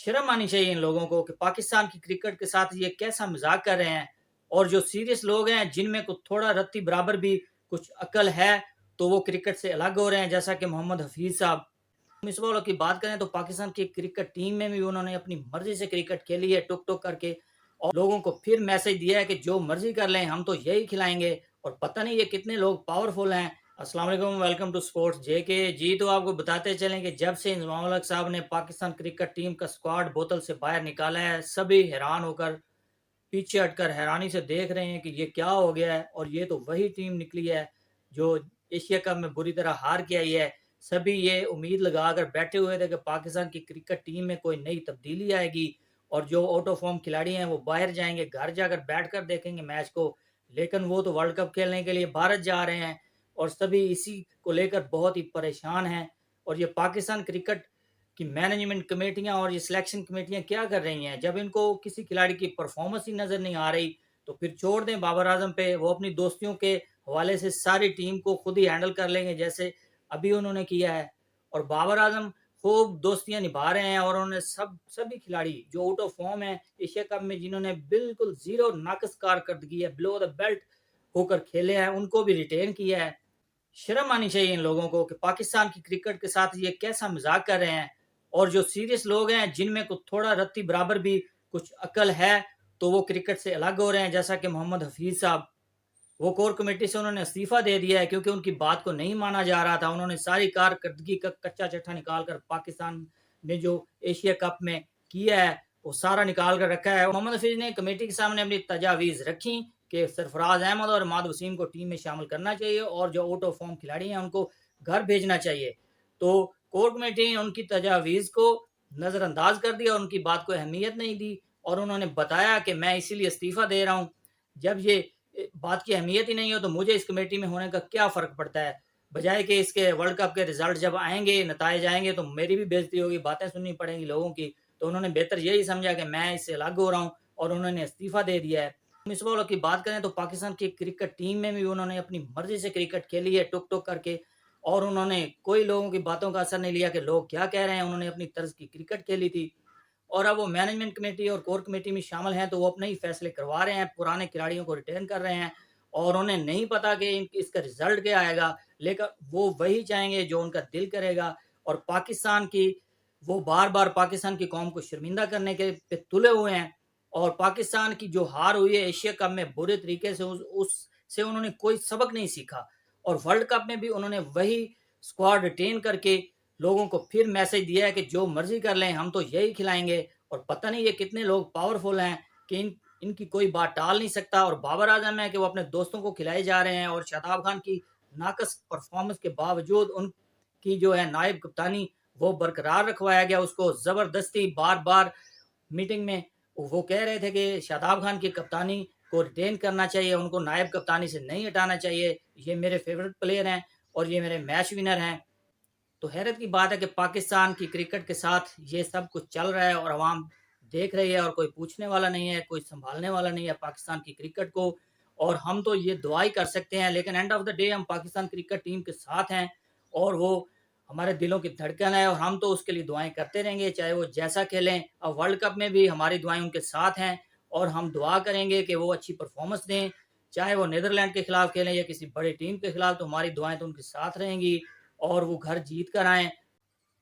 शर्म आनी चाहिए इन लोगों को कि पाकिस्तान की क्रिकेट के साथ ये कैसा मजाक कर रहे हैं। और जो सीरियस लोग हैं जिनमें कुछ थोड़ा रत्ती बराबर भी कुछ अकल है तो वो क्रिकेट से अलग हो रहे हैं, जैसा कि मोहम्मद हफीज साहब। इस बॉल की बात करें तो पाकिस्तान की क्रिकेट टीम में भी उन्होंने अपनी मर्जी से क्रिकेट खेली है, टुक टुक करके, और लोगों को फिर मैसेज दिया है कि जो मर्जी कर लें, हम तो यही खिलाएंगे। और पता नहीं ये कितने लोग पावरफुल हैं। अस्सलाम वालेकुम, वेलकम टू स्पोर्ट्स जेके जी। तो आपको बताते चलें कि जब से इंजमाम उल हक साहब ने पाकिस्तान क्रिकेट टीम का स्क्वाड बोतल से बाहर निकाला है, सभी हैरान होकर पीछे हटकर हैरानी से देख रहे हैं कि ये क्या हो गया है। और ये तो वही टीम निकली है जो एशिया कप में बुरी तरह हार के आई है। सभी ये उम्मीद लगाकर बैठे हुए थे कि पाकिस्तान की क्रिकेट टीम में कोई नई तब्दीली आएगी और जो आउट ऑफ फॉर्म खिलाड़ी हैं वो बाहर जाएंगे, घर जाकर बैठकर देखेंगे मैच को। लेकिन वो तो वर्ल्ड कप खेलने के लिए भारत जा रहे हैं और सभी इसी को लेकर बहुत ही परेशान हैं। और ये पाकिस्तान क्रिकेट कि मैनेजमेंट कमेटियां और ये सिलेक्शन कमेटियां क्या कर रही हैं। जब इनको किसी खिलाड़ी की परफॉर्मेंस ही नजर नहीं आ रही तो फिर छोड़ दें बाबर आजम पे, वो अपनी दोस्तियों के हवाले से सारी टीम को खुद ही हैंडल कर लेंगे जैसे अभी उन्होंने किया है। और बाबर आजम खूब दोस्तियां निभा रहे हैं और उन्होंने सभी खिलाड़ी जो आउट ऑफ फॉर्म है एशिया कप में, जिन्होंने बिल्कुल जीरो नाकस कारकर्दगी है, बिलो द बेल्ट होकर खेले हैं, उनको भी रिटेन किया है। शर्म आनी चाहिए इन लोगों को कि पाकिस्तान की क्रिकेट के साथ ये कैसा मजाक कर रहे हैं। और जो सीरियस लोग हैं जिनमें कुछ थोड़ा रत्ती बराबर भी कुछ अकल है तो वो क्रिकेट से अलग हो रहे हैं, जैसा कि मोहम्मद हफीज साहब। वो कोर कमेटी से उन्होंने इस्तीफा दे दिया है क्योंकि उनकी बात को नहीं माना जा रहा था। उन्होंने सारी कारकर्दगी का कच्चा चट्टा निकाल कर पाकिस्तान ने जो एशिया कप में किया है वो सारा निकाल कर रखा है। मोहम्मद हफीज ने कमेटी के सामने अपनी तजावीज़ रखी कि सरफराज अहमद और माद वसीम को टीम में शामिल करना चाहिए और जो आउट ऑफ फॉर्म खिलाड़ी हैं उनको घर भेजना चाहिए। तो कोर कमेटी ने उनकी तजावीज़ को नज़रअंदाज कर दिया और उनकी बात को अहमियत नहीं दी और उन्होंने बताया कि मैं इसीलिए इस्तीफा दे रहा हूँ। जब ये बात की अहमियत ही नहीं हो तो मुझे इस कमेटी में होने का क्या फ़र्क पड़ता है। बजाय कि इसके वर्ल्ड कप के रिजल्ट जब आएंगे, नतायज आएंगे, तो मेरी भी बेइज्जती होगी, बातें सुननी पड़ेंगी लोगों की। तो उन्होंने बेहतर यही समझा कि मैं इससे अलग हो रहा हूँ और उन्होंने इस्तीफा दे दिया है। मिसबा उल हक की बात करें तो पाकिस्तान की क्रिकेट टीम में भी उन्होंने अपनी मर्जी से क्रिकेट खेली है, टुक टुक करके, और उन्होंने कोई लोगों की बातों का असर नहीं लिया कि लोग क्या कह रहे हैं। उन्होंने अपनी तर्ज की क्रिकेट खेली थी और अब वो मैनेजमेंट कमेटी और कोर कमेटी में शामिल हैं तो वो अपने ही फैसले करवा रहे हैं, पुराने खिलाड़ियों को रिटेन कर रहे हैं और उन्हें नहीं पता कि इसका रिजल्ट क्या आएगा। लेकिन वो वही चाहेंगे जो उनका दिल करेगा। और पाकिस्तान की वो बार बार पाकिस्तान की कौम को शर्मिंदा करने के पे तुले हुए हैं। और पाकिस्तान की जो हार हुई है एशिया कप में बुरे तरीके से, उससे उन्होंने कोई सबक नहीं सीखा और वर्ल्ड कप में भी उन्होंने वही स्क्वाड रिटेन करके लोगों को फिर मैसेज दिया है कि जो मर्जी कर लें, हम तो यही खिलाएंगे। और पता नहीं ये कितने लोग पावरफुल हैं कि इनकी कोई बात टाल नहीं सकता। और बाबर आजम है कि वो अपने दोस्तों को खिलाए जा रहे हैं और शादाब खान की नाकस परफॉर्मेंस के बावजूद उनकी जो है नायब कप्तानी वो बरकरार रखवाया गया। उसको जबरदस्ती बार बार मीटिंग में वो कह रहे थे कि शादाब खान की कप्तानी को रिटेन करना चाहिए, उनको नायब कप्तानी से नहीं हटाना चाहिए, ये मेरे फेवरेट प्लेयर हैं और ये मेरे मैच विनर हैं। तो हैरत की बात है कि पाकिस्तान की क्रिकेट के साथ ये सब कुछ चल रहा है और अवाम देख रही है और कोई पूछने वाला नहीं है, कोई संभालने वाला नहीं है पाकिस्तान की क्रिकेट को। और हम तो ये दुआ ही कर सकते हैं, लेकिन एंड ऑफ द डे हम पाकिस्तान क्रिकेट टीम के साथ हैं और वो हमारे दिलों की धड़कन है और हम तो उसके लिए दुआएं करते रहेंगे चाहे वो जैसा खेलें। अब वर्ल्ड कप में भी हमारी दुआएं उनके साथ हैं और हम दुआ करेंगे कि वो अच्छी परफॉर्मेंस दें, चाहे वो नीदरलैंड के खिलाफ खेलें या किसी बड़ी टीम के खिलाफ, तो हमारी दुआएं तो उनके साथ रहेंगी और वो घर जीत कर आएँ।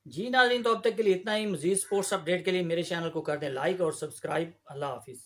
जी नाज़रीन, तो अब तक के लिए इतना ही। मज़ीद स्पोर्ट्स अपडेट के लिए मेरे चैनल को कर दें लाइक और सब्सक्राइब। अल्लाह हाफ़िज़।